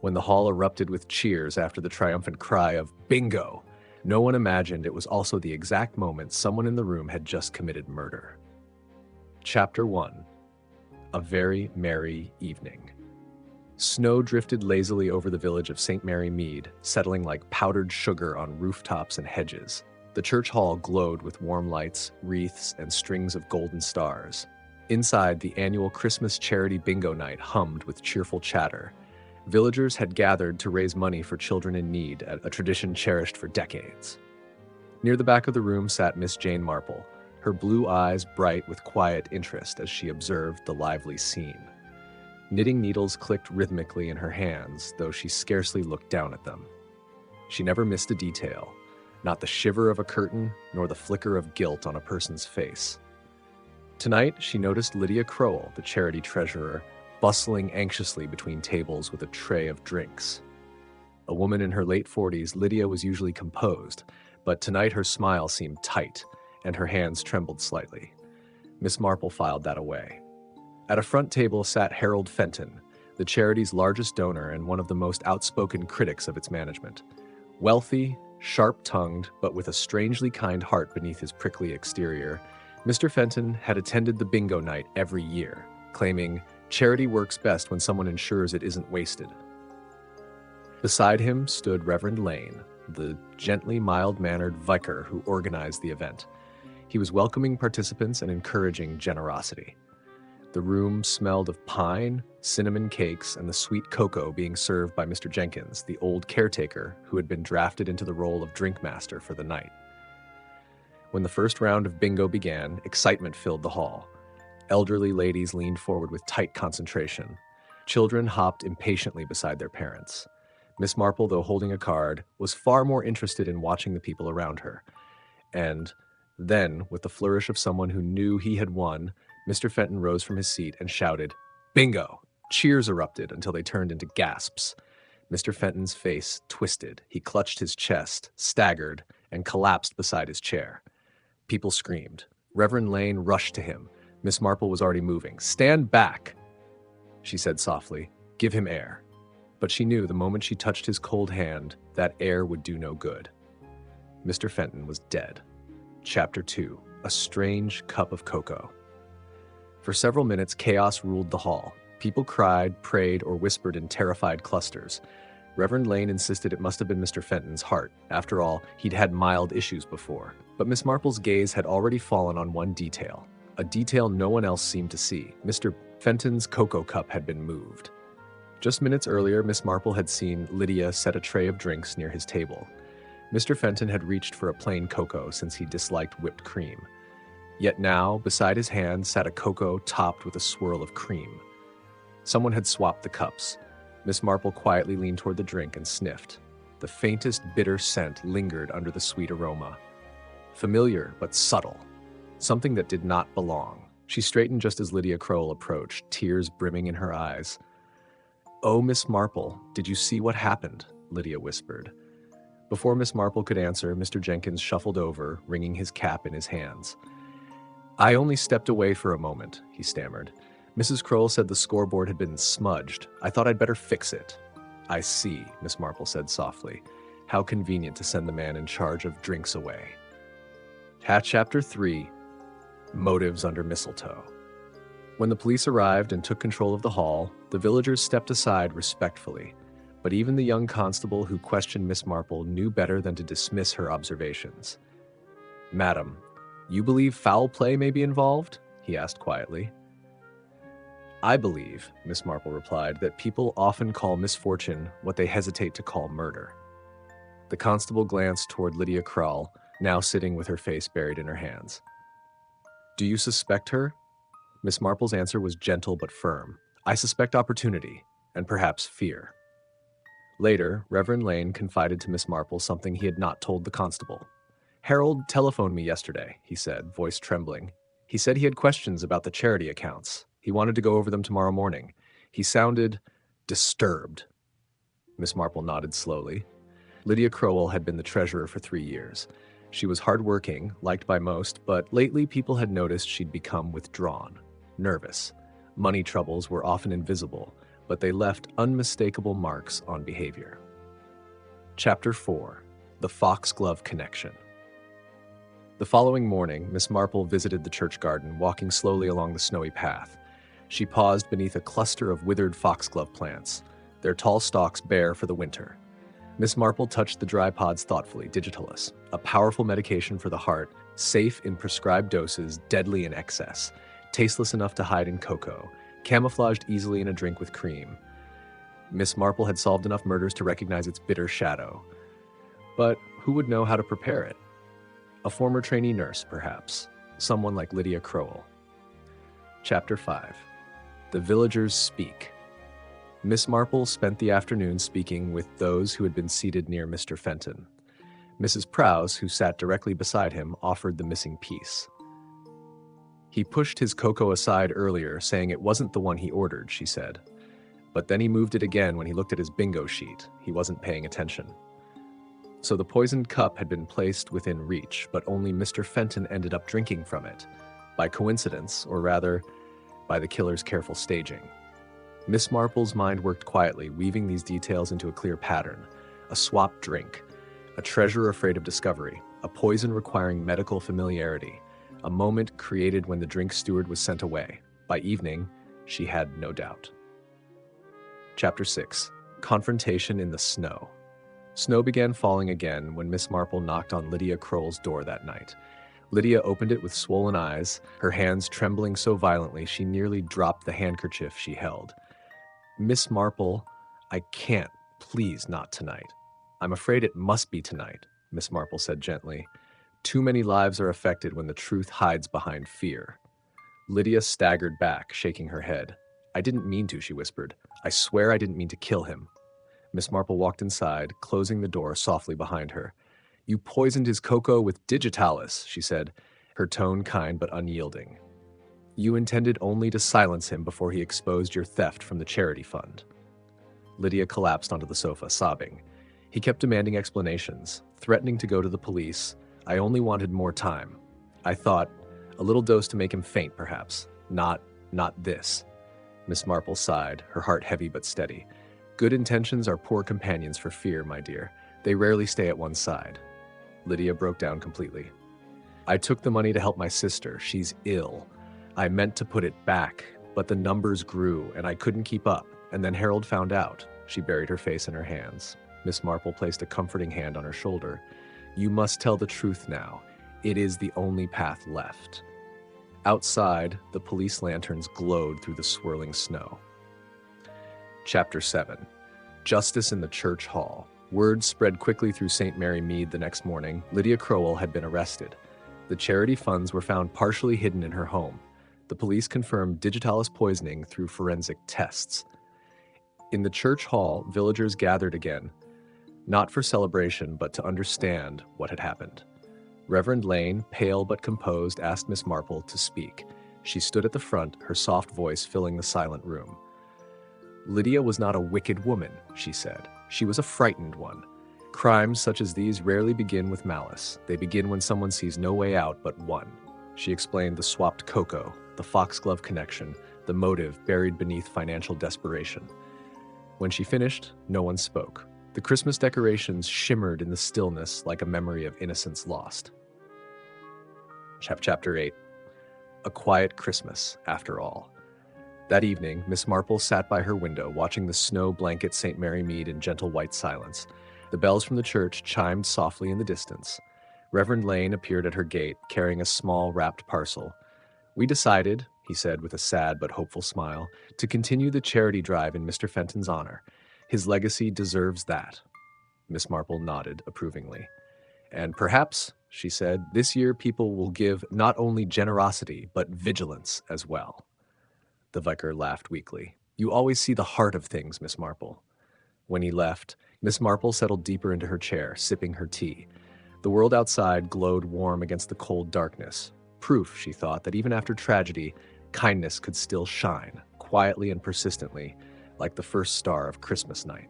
When the hall erupted with cheers after the triumphant cry of "Bingo!" No one imagined it was also the exact moment someone in the room had just committed murder. Chapter 1. A Very Merry Evening. Snow drifted lazily over the village of St. Mary Mead, settling like powdered sugar on rooftops and hedges. The church hall glowed with warm lights, wreaths, and strings of golden stars. Inside, the annual Christmas charity bingo night hummed with cheerful chatter. Villagers had gathered to raise money for children in need, a tradition cherished for decades. Near the back of the room sat Miss Jane Marple, her blue eyes bright with quiet interest as she observed the lively scene. Knitting needles clicked rhythmically in her hands, though she scarcely looked down at them. She never missed a detail, not the shiver of a curtain, nor the flicker of guilt on a person's face. Tonight, she noticed Lydia Crowell, the charity treasurer, bustling anxiously between tables with a tray of drinks. A woman in her late 40s, Lydia was usually composed, but tonight her smile seemed tight, and her hands trembled slightly. Miss Marple filed that away. At a front table sat Harold Fenton, the charity's largest donor and one of the most outspoken critics of its management. Wealthy, sharp-tongued, but with a strangely kind heart beneath his prickly exterior, Mr. Fenton had attended the bingo night every year, claiming, "Charity works best when someone ensures it isn't wasted." Beside him stood Reverend Lane, the gently mild-mannered vicar who organized the event. He was welcoming participants and encouraging generosity. The room smelled of pine, cinnamon cakes, and the sweet cocoa being served by Mr. Jenkins, the old caretaker who had been drafted into the role of drink master for the night. When the first round of bingo began, excitement filled the hall. Elderly ladies leaned forward with tight concentration. Children hopped impatiently beside their parents. Miss Marple, though holding a card, was far more interested in watching the people around her. And then, with the flourish of someone who knew he had won, Mr. Fenton rose from his seat and shouted, "Bingo!" Cheers erupted until they turned into gasps. Mr. Fenton's face twisted. He clutched his chest, staggered, and collapsed beside his chair. People screamed. Reverend Lane rushed to him. Miss Marple was already moving. "Stand back," she said softly. "Give him air." But she knew the moment she touched his cold hand, that air would do no good. Mr. Fenton was dead. Chapter 2. A Strange Cup of Cocoa. For several minutes, chaos ruled the hall. People cried, prayed, or whispered in terrified clusters. Reverend Lane insisted it must have been Mr. Fenton's heart. After all, he'd had mild issues before. But Miss Marple's gaze had already fallen on one detail. A detail no one else seemed to see. Mr. Fenton's cocoa cup had been moved. Just minutes earlier, Miss Marple had seen Lydia set a tray of drinks near his table. Mr. Fenton had reached for a plain cocoa since he disliked whipped cream. Yet now, beside his hand, sat a cocoa topped with a swirl of cream. Someone had swapped the cups. Miss Marple quietly leaned toward the drink and sniffed. The faintest bitter scent lingered under the sweet aroma. Familiar, but subtle. Something that did not belong. She straightened just as Lydia Crowell approached, tears brimming in her eyes. "Oh, Miss Marple, did you see what happened?" Lydia whispered. Before Miss Marple could answer, Mr. Jenkins shuffled over, wringing his cap in his hands. "I only stepped away for a moment," he stammered. "Mrs. Crowell said the scoreboard had been smudged. I thought I'd better fix it." "I see," Miss Marple said softly. "How convenient to send the man in charge of drinks away." Chapter 3. Motives Under Mistletoe. When the police arrived and took control of the hall, the villagers stepped aside respectfully. But even the young constable who questioned Miss Marple knew better than to dismiss her observations. "Madam, you believe foul play may be involved?" he asked quietly. "I believe," Miss Marple replied, "that people often call misfortune what they hesitate to call murder." The constable glanced toward Lydia Crowell, now sitting with her face buried in her hands. "Do you suspect her?" Miss Marple's answer was gentle but firm. "I suspect opportunity, and perhaps fear." Later, Reverend Lane confided to Miss Marple something he had not told the constable. "Harold telephoned me yesterday," he said, voice trembling. "He said he had questions about the charity accounts. He wanted to go over them tomorrow morning. He sounded disturbed." Miss Marple nodded slowly. Lydia Crowell had been the treasurer for 3 years. She was hardworking, liked by most, but lately people had noticed she'd become withdrawn, nervous. Money troubles were often invisible, but they left unmistakable marks on behavior. Chapter 4. The Foxglove Connection. The following morning, Miss Marple visited the church garden, walking slowly along the snowy path. She paused beneath a cluster of withered foxglove plants, their tall stalks bare for the winter. Miss Marple touched the dry pods thoughtfully. Digitalis, a powerful medication for the heart, safe in prescribed doses, deadly in excess, tasteless enough to hide in cocoa, camouflaged easily in a drink with cream. Miss Marple had solved enough murders to recognize its bitter shadow. But who would know how to prepare it? A former trainee nurse, perhaps. Someone like Lydia Crowell. Chapter 5. The Villagers Speak. Miss Marple spent the afternoon speaking with those who had been seated near Mr. Fenton. Mrs. Prowse, who sat directly beside him, offered the missing piece. He pushed his cocoa aside earlier, saying it wasn't the one he ordered, she said. But then he moved it again when he looked at his bingo sheet. He wasn't paying attention. So the poisoned cup had been placed within reach, but only Mr. Fenton ended up drinking from it, by coincidence, or rather, by the killer's careful staging. Miss Marple's mind worked quietly, weaving these details into a clear pattern. A swapped drink, a treasure afraid of discovery, a poison requiring medical familiarity, a moment created when the drink steward was sent away. By evening, she had no doubt. Chapter 6. Confrontation in the Snow. Snow began falling again when Miss Marple knocked on Lydia Crowell's door that night. Lydia opened it with swollen eyes, her hands trembling so violently she nearly dropped the handkerchief she held. Miss Marple, I can't. Please, not tonight. I'm afraid it must be tonight, Miss Marple said gently. Too many lives are affected when the truth hides behind fear. Lydia staggered back, shaking her head. I didn't mean to, she whispered. I swear I didn't mean to kill him. Miss Marple walked inside, closing the door softly behind her. You poisoned his cocoa with digitalis, she said, her tone kind but unyielding. You intended only to silence him before he exposed your theft from the charity fund. Lydia collapsed onto the sofa, sobbing. He kept demanding explanations, threatening to go to the police. I only wanted more time. I thought, a little dose to make him faint, perhaps. Not this. Miss Marple sighed, her heart heavy but steady. Good intentions are poor companions for fear, my dear. They rarely stay at one's side. Lydia broke down completely. I took the money to help my sister. She's ill. I meant to put it back, but the numbers grew, and I couldn't keep up. And then Harold found out. She buried her face in her hands. Miss Marple placed a comforting hand on her shoulder. You must tell the truth now. It is the only path left. Outside, the police lanterns glowed through the swirling snow. Chapter 7. Justice in the Church Hall. Word spread quickly through St. Mary Mead the next morning. Lydia Crowell had been arrested. The charity funds were found partially hidden in her home. The police confirmed digitalis poisoning through forensic tests. In the church hall, villagers gathered again, not for celebration, but to understand what had happened. Reverend Lane, pale but composed, asked Miss Marple to speak. She stood at the front, her soft voice filling the silent room. Lydia was not a wicked woman, she said. She was a frightened one. Crimes such as these rarely begin with malice. They begin when someone sees no way out but one. She explained the swapped cocoa, the foxglove connection, the motive buried beneath financial desperation. When she finished, no one spoke. The Christmas decorations shimmered in the stillness like a memory of innocence lost. Chapter 8. A quiet Christmas, after all. That evening, Miss Marple sat by her window, watching the snow blanket St. Mary Mead in gentle white silence. The bells from the church chimed softly in the distance. Reverend Lane appeared at her gate, carrying a small wrapped parcel. We decided, he said with a sad but hopeful smile, to continue the charity drive in Mr. Fenton's honor. His legacy deserves that. Miss Marple nodded approvingly. And perhaps, she said, this year people will give not only generosity, but vigilance as well. The vicar laughed weakly. You always see the heart of things, Miss Marple. When he left, Miss Marple settled deeper into her chair, sipping her tea. The world outside glowed warm against the cold darkness. Proof, she thought, that even after tragedy, kindness could still shine, quietly and persistently, like the first star of Christmas night.